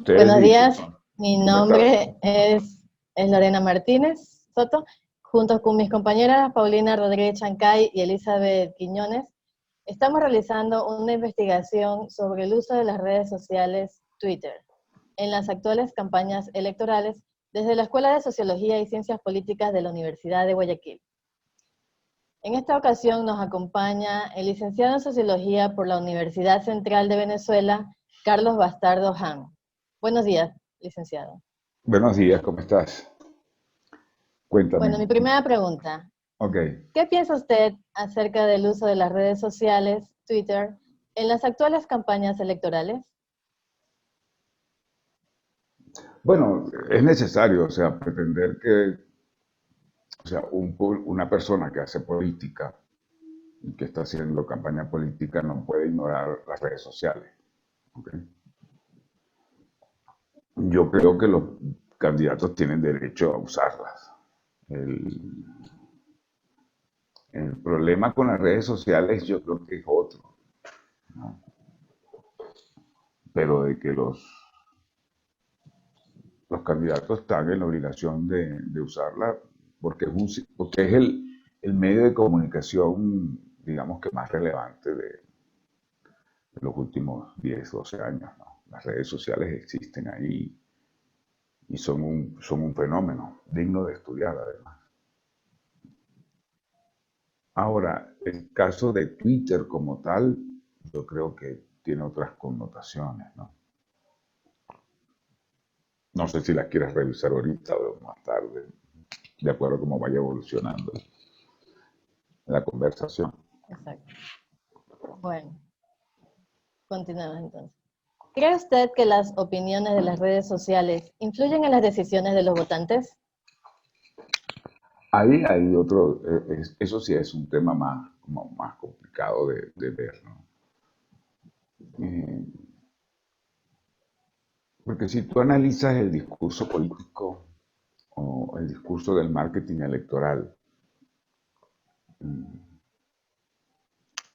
Buenos días, mi ¿Cómo estás? nombre es Lorena Martínez Soto, junto con mis compañeras Paulina Rodríguez Chancay y Elizabeth Quiñones. Estamos realizando una investigación sobre el uso de las redes sociales Twitter en las actuales campañas electorales desde la Escuela de Sociología y Ciencias Políticas de la Universidad de Guayaquil. En esta ocasión nos acompaña el licenciado en Sociología por la Universidad Central de Venezuela, Carlos Bastardo Han. Buenos días, licenciado. Buenos días, ¿cómo estás? Bueno, Cuéntame. mi primera pregunta. Ok. ¿Qué piensa usted acerca del uso de las redes sociales, Twitter, en las actuales campañas electorales? Bueno, es necesario, o sea, pretender que, o sea, una persona que hace política y que está haciendo campaña política no puede ignorar las redes sociales. ¿Ok? Yo creo que los candidatos tienen derecho a usarlas. El, el problema con las redes sociales yo creo que es otro, ¿no? Pero de que los candidatos están en la obligación de usarla porque porque es el medio de comunicación, digamos que más relevante de los últimos 10 12 años, ¿no? Las redes sociales existen ahí y son un fenómeno digno de estudiar además. Ahora, el caso de Twitter como tal, yo creo que tiene otras connotaciones, ¿no? No sé si las quieres revisar ahorita o más tarde, de acuerdo a cómo vaya evolucionando la conversación. Exacto. Bueno, continuamos entonces. ¿Cree usted que las opiniones de las redes sociales influyen en las decisiones de los votantes? Ahí hay otro, eso sí es un tema más, como más complicado de ver, ¿no? Eh, Porque si tú analizas el discurso político o el discurso del marketing electoral,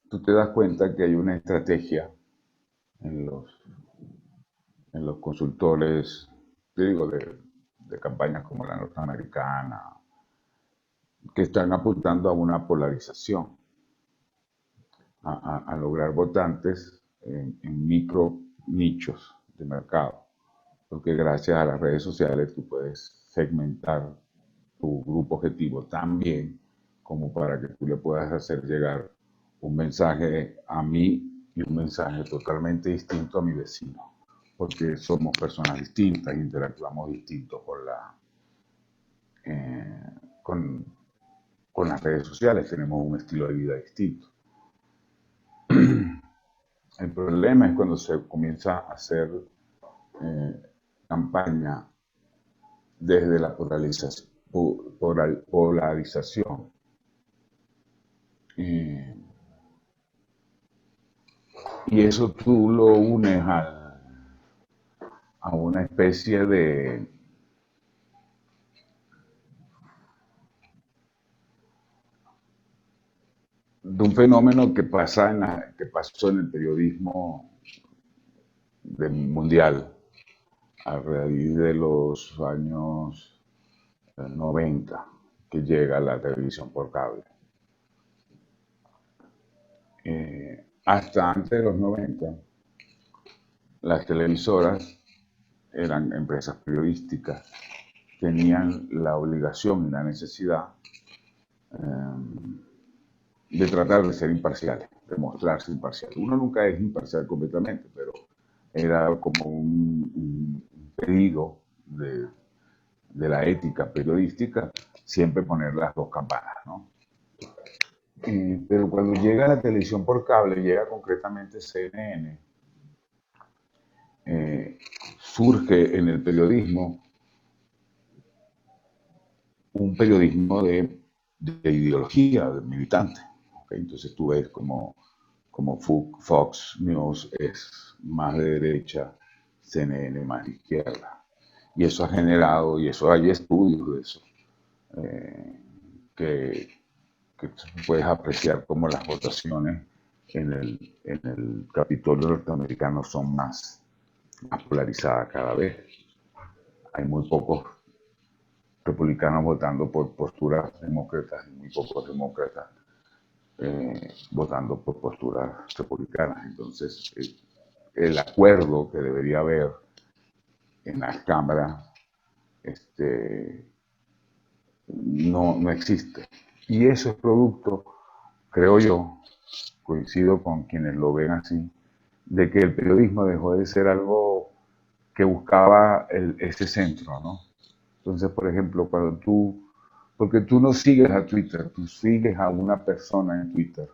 tú te das cuenta que hay una estrategia en los consultores, te digo, de campañas como la norteamericana, que están apuntando a una polarización, a lograr votantes en micro nichos de mercado, porque gracias a las redes sociales tú puedes segmentar tu grupo objetivo tan bien como para que tú le puedas hacer llegar un mensaje a mí y un mensaje totalmente distinto a mi vecino, porque somos personas distintas, interactuamos distintos eh, con, con las redes sociales, tenemos un estilo de vida distinto. El problema es cuando se comienza a hacer eh, campaña desde la polarización. Eh, y eso tú lo unes a una especie de un fenómeno que pasó en el periodismo mundial a raíz de los años 90, que llega la televisión por cable. Hasta antes de los 90, las televisoras eran empresas periodísticas, tenían la obligación y la necesidad de tratar de ser imparciales, de mostrarse imparcial. Uno nunca es imparcial completamente, pero era como un pedido de la ética periodística siempre poner las dos campanas, ¿no? Pero cuando llega la televisión por cable, llega concretamente CNN, surge en el periodismo un periodismo de ideología, de militante. ¿Okay? Entonces tú ves como Fox News es más de derecha, CNN más de izquierda. Y eso ha generado, y eso hay estudios de eso, eh, que, que puedes apreciar como las votaciones en el Capitolio norteamericano son más más polarizada cada vez. Hay muy pocos republicanos votando por posturas demócratas y muy pocos demócratas votando por posturas republicanas. Entonces, el acuerdo que debería haber en las cámaras no existe. Y eso es producto, creo yo, coincido con quienes lo ven así, de que el periodismo dejó de ser algo que buscaba ese centro, ¿no? Entonces, por ejemplo, porque tú no sigues a Twitter, tú sigues a una persona en Twitter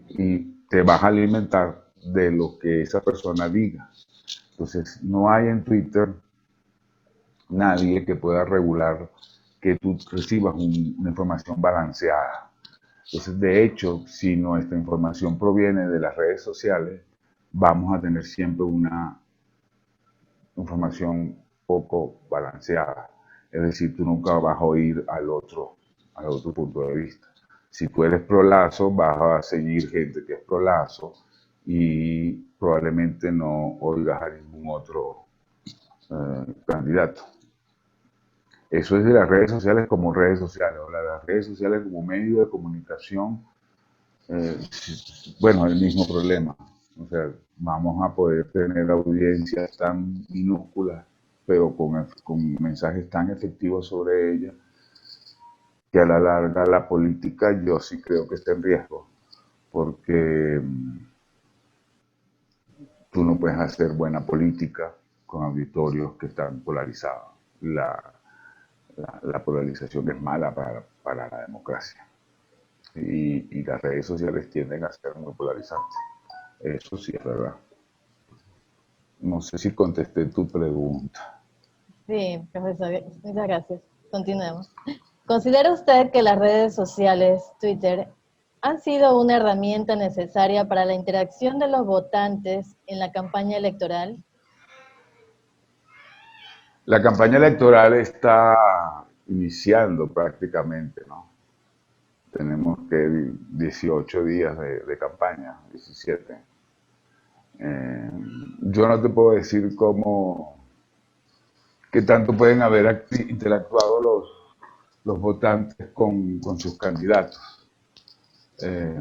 y te vas a alimentar de lo que esa persona diga. Entonces, no hay en Twitter nadie que pueda regular que tú recibas una información balanceada. Entonces, de hecho, si nuestra información proviene de las redes sociales, vamos a tener siempre una información poco balanceada. Es decir, tú nunca vas a oír al otro punto de vista. Si tú eres pro Lazo, vas a seguir gente que es pro Lazo y probablemente no oigas a ningún otro candidato. Eso es de las redes sociales como redes sociales, o las redes sociales como medio de comunicación. Bueno, el mismo problema. O sea, vamos a poder tener audiencias tan minúsculas, pero con mensajes tan efectivos sobre ellas, que a la larga la política yo sí creo que está en riesgo, porque tú no puedes hacer buena política con auditorios que están polarizados. La polarización es mala para la democracia. Y las redes sociales tienden a ser muy polarizantes. Eso sí es verdad. No sé si contesté tu pregunta. Sí, profesor, muchas gracias. Continuemos. ¿Considera usted que las redes sociales, Twitter, han sido una herramienta necesaria para la interacción de los votantes en la campaña electoral? La campaña electoral está iniciando prácticamente, ¿no? Tenemos que 18 días de campaña, 17. Yo no te puedo decir qué tanto pueden haber interactuado los votantes con sus candidatos. Eh,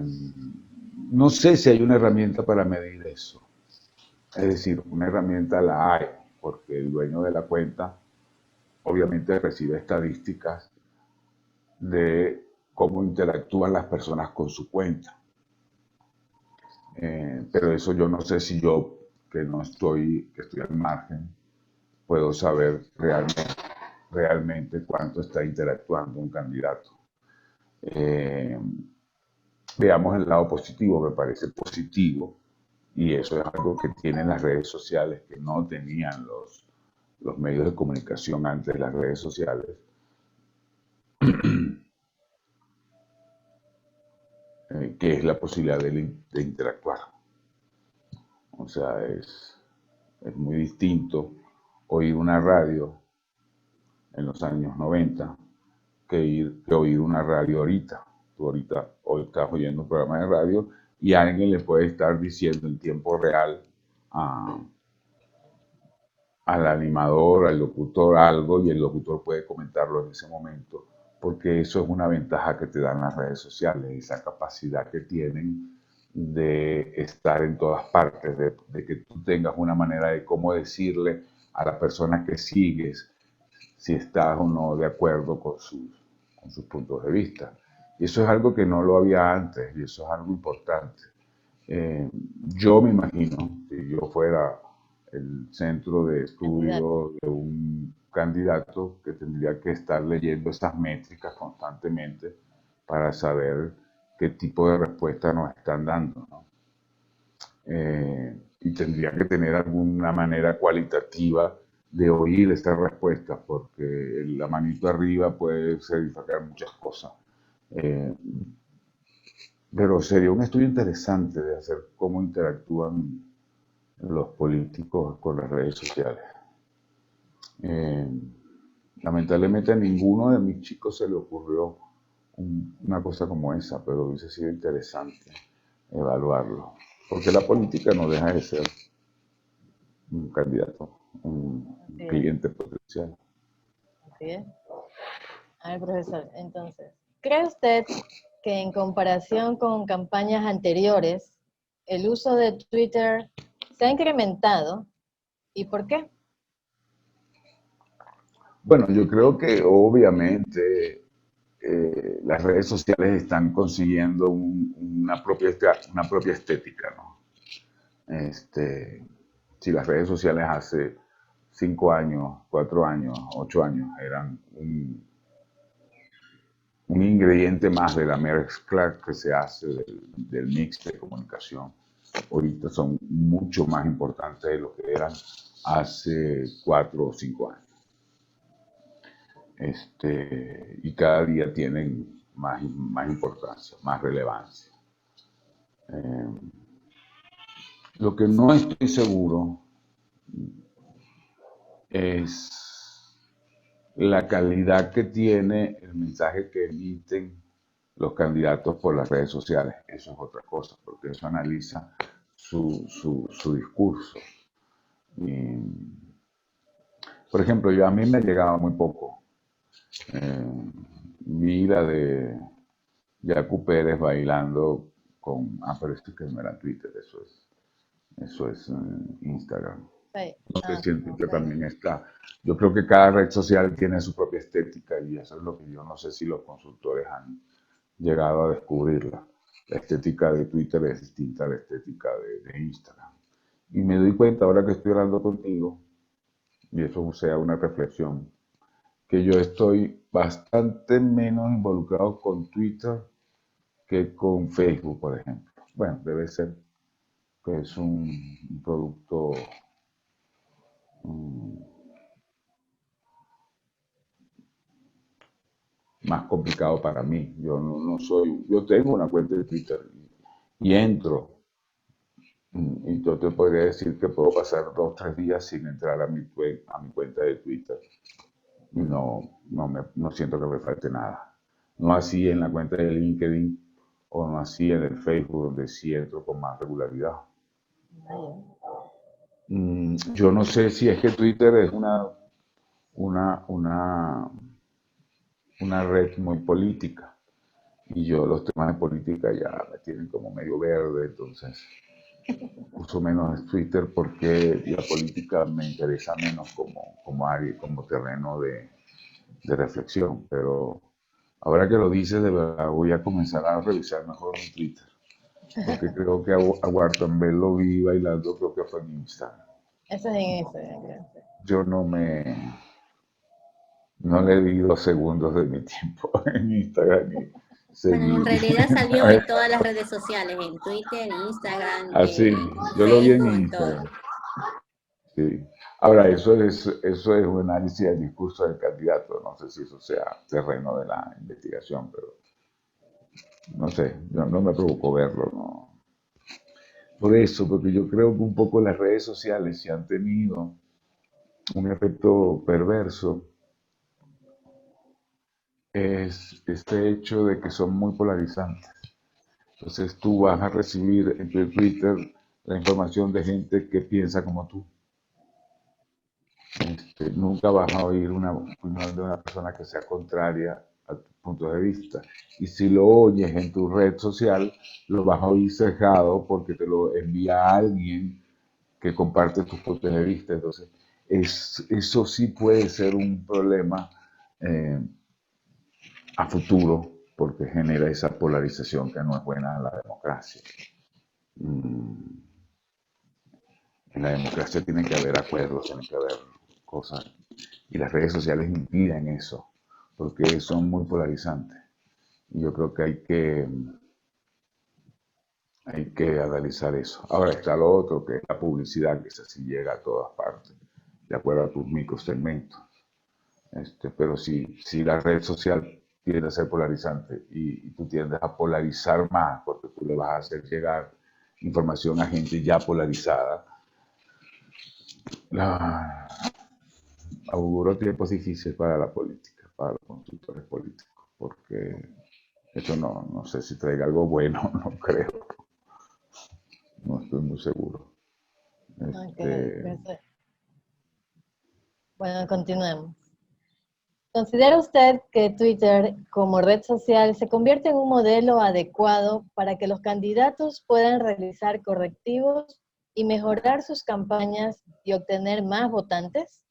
no sé si hay una herramienta para medir eso. Es decir, una herramienta la hay, porque el dueño de la cuenta obviamente recibe estadísticas de cómo interactúan las personas con su cuenta. Pero eso yo no sé si yo, que estoy al margen, puedo saber realmente cuánto está interactuando un candidato. Eh, Veamos el lado positivo, me parece positivo, y eso es algo que tienen las redes sociales que no tenían los medios de comunicación antes de las redes sociales, que es la posibilidad de interactuar. O sea, es muy distinto oír una radio en los años 90 que oír una radio ahorita. Tú ahorita hoy estás oyendo un programa de radio y alguien le puede estar diciendo en tiempo real a, al animador, al locutor algo y el locutor puede comentarlo en ese momento, porque eso es una ventaja que te dan las redes sociales, esa capacidad que tienen de estar en todas partes, de que tú tengas una manera de cómo decirle a la persona que sigues si estás o no de acuerdo con sus puntos de vista. Y eso es algo que no lo había antes y eso es algo importante. Eh, yo me imagino, si yo fuera el centro de Candidato. estudio de un candidato, que tendría que estar leyendo esas métricas constantemente para saber qué tipo de respuesta nos están dando, ¿no? Y tendría que tener alguna manera cualitativa de oír estas respuestas, porque la manito arriba puede significar muchas cosas. Eh, pero sería un estudio interesante de hacer cómo interactúan los políticos con las redes sociales. Eh, Lamentablemente a ninguno de mis chicos se le ocurrió una cosa como esa, pero hubiese sido interesante evaluarlo, porque la política no deja de ser un candidato, un Así es, cliente potencial. así es. A ver, profesor, entonces, ¿cree usted que en comparación con campañas anteriores, el uso de Twitter se ha incrementado? ¿Y por qué? Bueno, yo creo que obviamente las redes sociales están consiguiendo una propia estética, ¿no? Si las redes sociales hace 5 años, 4 años, 8 años eran un ingrediente más de la mezcla que se hace del mix de comunicación, ahorita son mucho más importantes de lo que eran hace 4 o 5 años. Y cada día tienen más importancia, más relevancia. Eh, lo que no estoy seguro es la calidad que tiene el mensaje que emiten los candidatos por las redes sociales. Eso es otra cosa, porque eso analiza su discurso. Y, por ejemplo, a mí me ha llegado muy poco. Vi la de Yacu Pérez bailando con... Ah, pero esto que no era Twitter, eso es Instagram. Sí. No sé Ah, si en no, Twitter Facebook. también está. Yo creo que cada red social tiene su propia estética y eso es lo que yo no sé si los consultores han llegado a descubrirla. La estética de Twitter es distinta a la estética de Instagram. Y me doy cuenta ahora que estoy hablando contigo, y eso sea una reflexión, que yo estoy bastante menos involucrado con Twitter que con Facebook, por ejemplo. Bueno, debe ser que es un producto um, más complicado para mí. Yo no soy, yo tengo una cuenta de Twitter y entro. Y yo te podría decir que puedo pasar 2 o 3 días sin entrar a mi cuenta de Twitter. Y no siento que me falte nada. No así en la cuenta de LinkedIn o no así en el Facebook, donde sí entro con más regularidad. Vaya. Yo no sé si es que Twitter es una, una, una red muy política y yo los temas de política ya me tienen como medio verde, entonces uso menos Twitter porque la política me interesa menos como área, como terreno de reflexión, pero ahora que lo dices, de verdad voy a comenzar a revisar mejor mi Twitter, porque creo que a Guartambel lo vi bailando, creo que fue en Instagram. Eso es en Instagram, creo. Sí. Yo no le di 2 segundos de mi tiempo en Instagram y Bueno, en seguí. realidad salió en todas las redes sociales, en Twitter, Instagram, Así, yo lo vi en Facebook, en todo. Instagram. Sí. Ahora, eso es un análisis del discurso del candidato. No sé si eso sea terreno de la investigación, pero no sé, no me provocó verlo, ¿no? Por eso, porque yo creo que un poco las redes sociales sí han tenido un efecto perverso, es este hecho de que son muy polarizantes. Entonces tú vas a recibir en tu Twitter la información de gente que piensa como tú. Nunca vas a oír una opinión de una persona que sea contraria a tu punto de vista. Y si lo oyes en tu red social, lo vas a oír sesgado porque te lo envía alguien que comparte tus puntos de vista. Entonces, eso sí puede ser un problema eh, a futuro porque genera esa polarización que no es buena en la democracia. Mm, En la democracia tiene que haber acuerdos, tiene que haber cosas. Y las redes sociales impiden eso, porque son muy polarizantes. Y yo creo que hay que analizar eso. Ahora está lo otro, que es la publicidad, que esa sí llega a todas partes, de acuerdo a tus microsegmentos. Pero si la red social tiende a ser polarizante y tú tiendes a polarizar más, porque tú le vas a hacer llegar información a gente ya polarizada, la, auguro tiempos difíciles para la política, para los consultores políticos, porque eso no sé si traiga algo bueno, no creo, no estoy muy seguro. Ok, Este, perfecto. Bueno, continuemos. ¿Considera usted que Twitter como red social se convierte en un modelo adecuado para que los candidatos puedan realizar correctivos y mejorar sus campañas y obtener más votantes?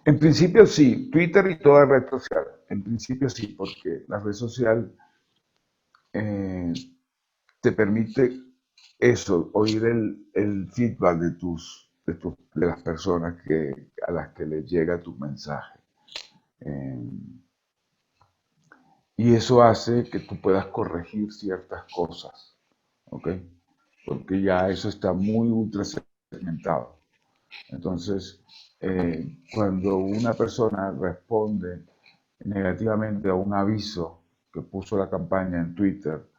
en principio sí, Twitter y toda red social. En principio sí, porque la red social eh, te permite eso, oír el feedback de las personas a las que les llega tu mensaje. Eh, y eso hace que tú puedas corregir ciertas cosas, ¿ok? Porque ya eso está muy ultra segmentado. Entonces, cuando una persona responde negativamente a un aviso que puso la campaña en Twitter,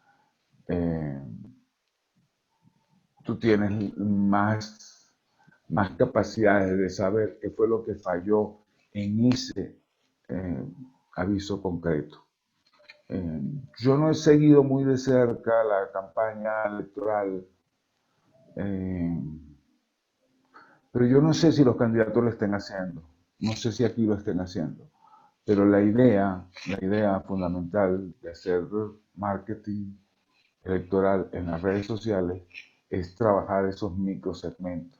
eh, tú tienes más capacidades de saber qué fue lo que falló en ese eh, aviso concreto. Yo no he seguido muy de cerca la campaña electoral, eh, pero yo no sé si los candidatos lo estén haciendo. No sé si aquí lo estén haciendo. Pero la idea fundamental de hacer marketing electoral en las redes sociales es trabajar esos microsegmentos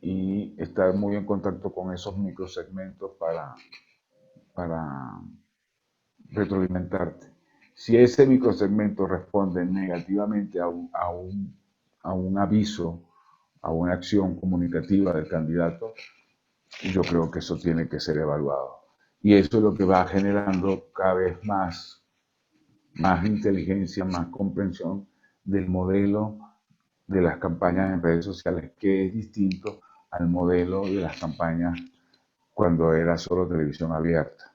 y estar muy en contacto con esos microsegmentos para retroalimentarte. Si ese microsegmento responde negativamente a un aviso, a una acción comunicativa del candidato, yo creo que eso tiene que ser evaluado. Y eso es lo que va generando cada vez más inteligencia, más comprensión del modelo de las campañas en redes sociales, que es distinto al modelo de las campañas cuando era solo televisión abierta.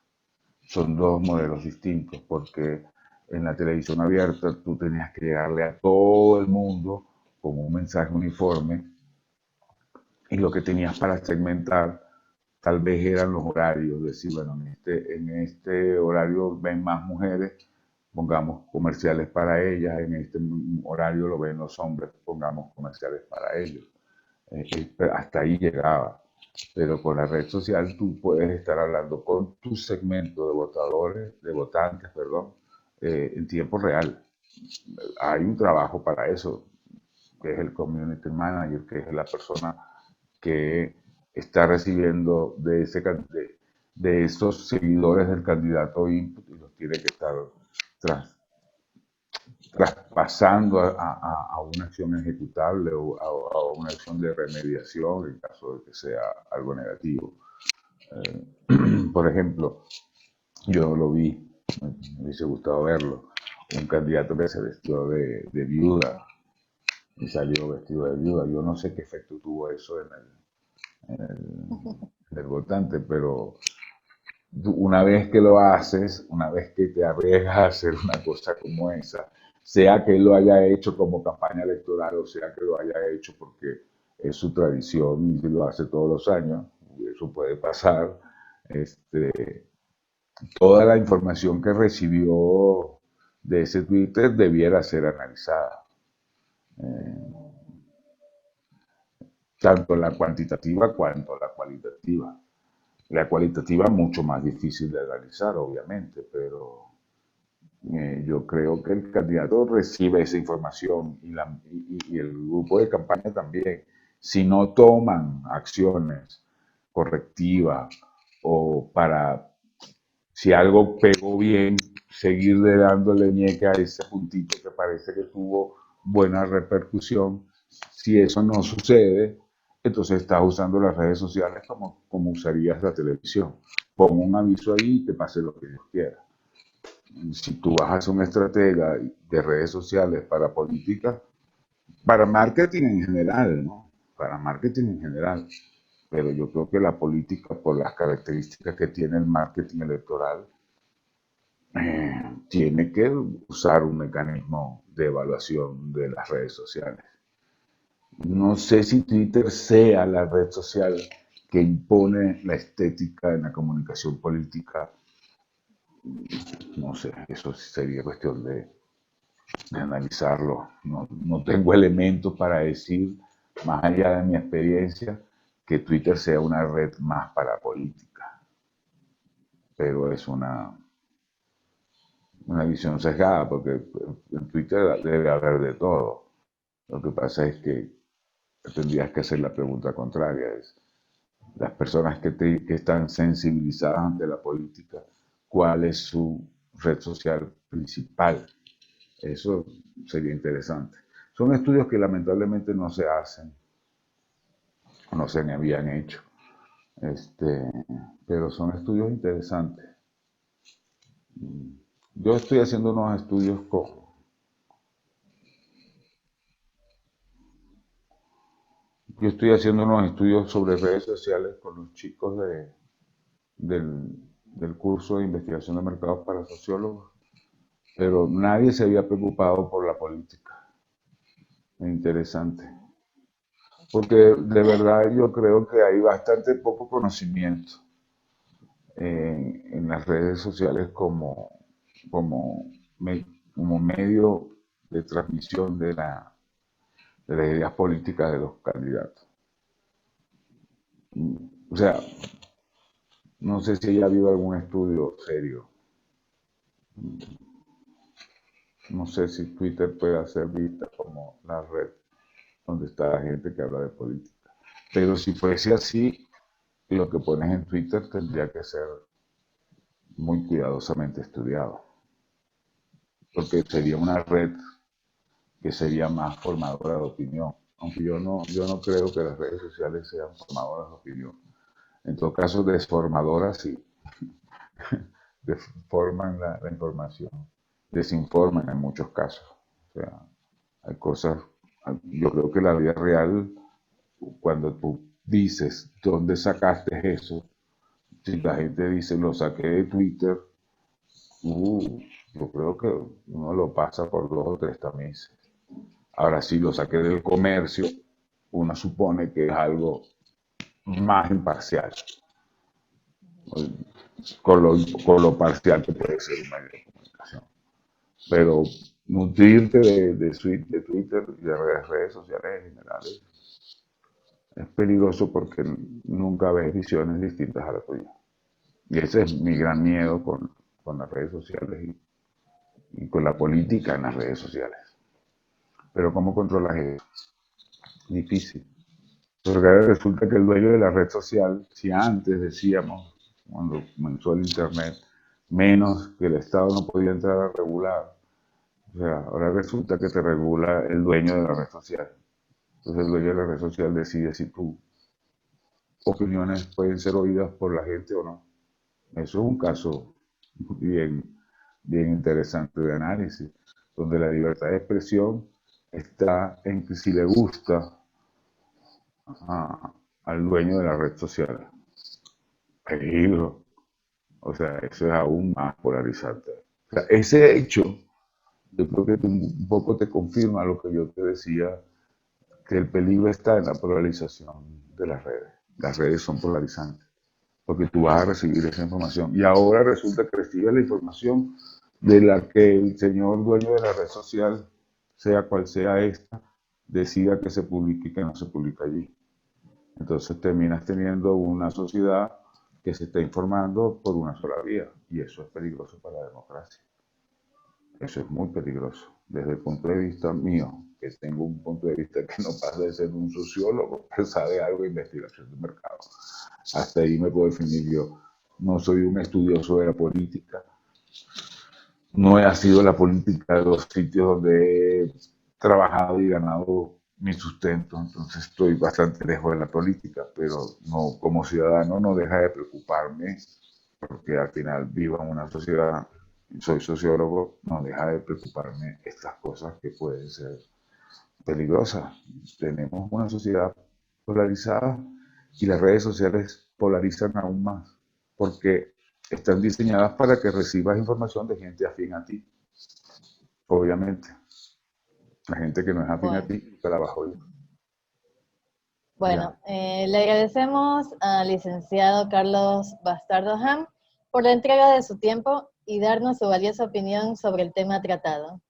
Son dos modelos distintos, porque en la televisión abierta tú tenías que llegarle a todo el mundo con un mensaje uniforme y lo que tenías para segmentar tal vez eran los horarios, decir, bueno, en este horario ven más mujeres, pongamos comerciales para ellas, en este horario lo ven los hombres, pongamos comerciales para ellos. Hasta ahí llegaba. Pero con la red social tú puedes estar hablando con tu segmento de votadores, de votantes, perdón, en tiempo real. Hay un trabajo para eso, que es el community manager, que es la persona que está recibiendo de esos seguidores del candidato input y los tiene que estar tras, traspasando a una acción ejecutable o a una acción de remediación en caso de que sea algo negativo. Por ejemplo, yo lo vi, me hubiese gustado verlo, un candidato que se vestió de viuda y salió vestido de viuda. Yo no sé qué efecto tuvo eso en el votante, pero una vez que lo haces, una vez que te arriesgas a hacer una cosa como esa, sea que lo haya hecho como campaña electoral o sea que lo haya hecho porque es su tradición y lo hace todos los años, eso puede pasar, este, toda la información que recibió de ese Twitter debiera ser analizada, tanto la cuantitativa cuanto la cualitativa. La cualitativa es mucho más difícil de analizar, obviamente, pero yo creo que el candidato recibe esa información y el grupo de campaña también. Si no toman acciones correctivas o para, si algo pegó bien, seguirle dándole ñeque a ese puntito que parece que tuvo buena repercusión. Si eso no sucede, entonces estás usando las redes sociales como usarías la televisión. Pon un aviso ahí y te pase lo que Dios quiera. Si tú vas a ser una estratega de redes sociales para política, para marketing en general, ¿no? Para marketing en general. Pero yo creo que la política, por las características que tiene el marketing electoral, tiene que usar un mecanismo de evaluación de las redes sociales. No sé si Twitter sea la red social que impone la estética en la comunicación política. No sé, eso sería cuestión de analizarlo. No tengo elementos para decir más allá de mi experiencia, que Twitter sea una red más para política. Pero es una visión sesgada, porque en Twitter debe haber de todo. Lo que pasa es que tendrías que hacer la pregunta contraria, es las personas que están sensibilizadas ante la política, ¿cuál es su red social principal? Eso sería interesante. Son estudios que lamentablemente no se hacen, no se habían hecho, pero son estudios interesantes. Yo estoy haciendo unos estudios sobre redes sociales con los chicos del curso de investigación de mercados para sociólogos, pero nadie se había preocupado por la política. Interesante. Porque de verdad yo creo que hay bastante poco conocimiento en las redes sociales como, como medio de transmisión de las ideas políticas de los candidatos. O sea, no sé si haya habido algún estudio serio. No sé si Twitter puede ser vista como la red donde está la gente que habla de política. Pero si fuese así, lo que pones en Twitter tendría que ser muy cuidadosamente estudiado, porque sería una red que sería más formadora de opinión, aunque yo no creo que las redes sociales sean formadoras de opinión. En todo caso, desformadoras sí, deforman la información, desinforman en muchos casos. O sea, hay cosas, yo creo que la vida real, cuando tú dices dónde sacaste eso, si la gente dice lo saqué de Twitter, yo creo que uno lo pasa por 2 o 3 tamices. Ahora, si lo saqué del comercio, uno supone que es algo más imparcial, con lo parcial que puede ser un medio de comunicación. Pero nutrirte de Twitter y de redes sociales en general es peligroso porque nunca ves visiones distintas a la tuya. Y ese es mi gran miedo con las redes sociales y con la política en las redes sociales. Pero ¿cómo controlas eso? Difícil. Porque ahora resulta que el dueño de la red social, si antes decíamos, cuando comenzó el Internet, menos que el Estado no podía entrar a regular, o sea, ahora resulta que te regula el dueño de la red social. Entonces el dueño de la red social decide si tus opiniones pueden ser oídas por la gente o no. Eso es un caso bien, bien interesante de análisis, donde la libertad de expresión está en que si le gusta al dueño de la red social. Peligro. O sea, eso es aún más polarizante. O sea, ese hecho, yo creo que un poco te confirma lo que yo te decía, que el peligro está en la polarización de las redes. Las redes son polarizantes, porque tú vas a recibir esa información. Y ahora resulta que recibes la información de la que el señor dueño de la red social, sea cual sea esta, decida que se publique y que no se publica allí. Entonces terminas teniendo una sociedad que se está informando por una sola vía, y eso es peligroso para la democracia. Eso es muy peligroso. Desde el punto de vista mío, que tengo un punto de vista que no pasa de ser un sociólogo que sabe algo de investigación de mercado. Hasta ahí me puedo definir yo. No soy un estudioso de la política. No he sido la política de los sitios donde he trabajado y ganado mi sustento, entonces estoy bastante lejos de la política, pero no, como ciudadano no deja de preocuparme, porque al final vivo en una sociedad, soy sociólogo, no deja de preocuparme estas cosas que pueden ser peligrosas. Tenemos una sociedad polarizada y las redes sociales polarizan aún más, porque están diseñadas para que recibas información de gente afín a ti, obviamente. La gente que no es afín a Bueno, ti te la vas a oír. bueno, Ya. le agradecemos al licenciado Carlos Bastardo Ham por la entrega de su tiempo y darnos su valiosa opinión sobre el tema tratado.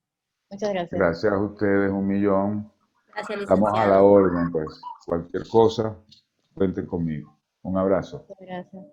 Muchas gracias. Gracias a ustedes, 1.000.000. Gracias, Estamos a la licenciado. orden, pues. Cualquier cosa, cuenten conmigo. Un abrazo. Gracias.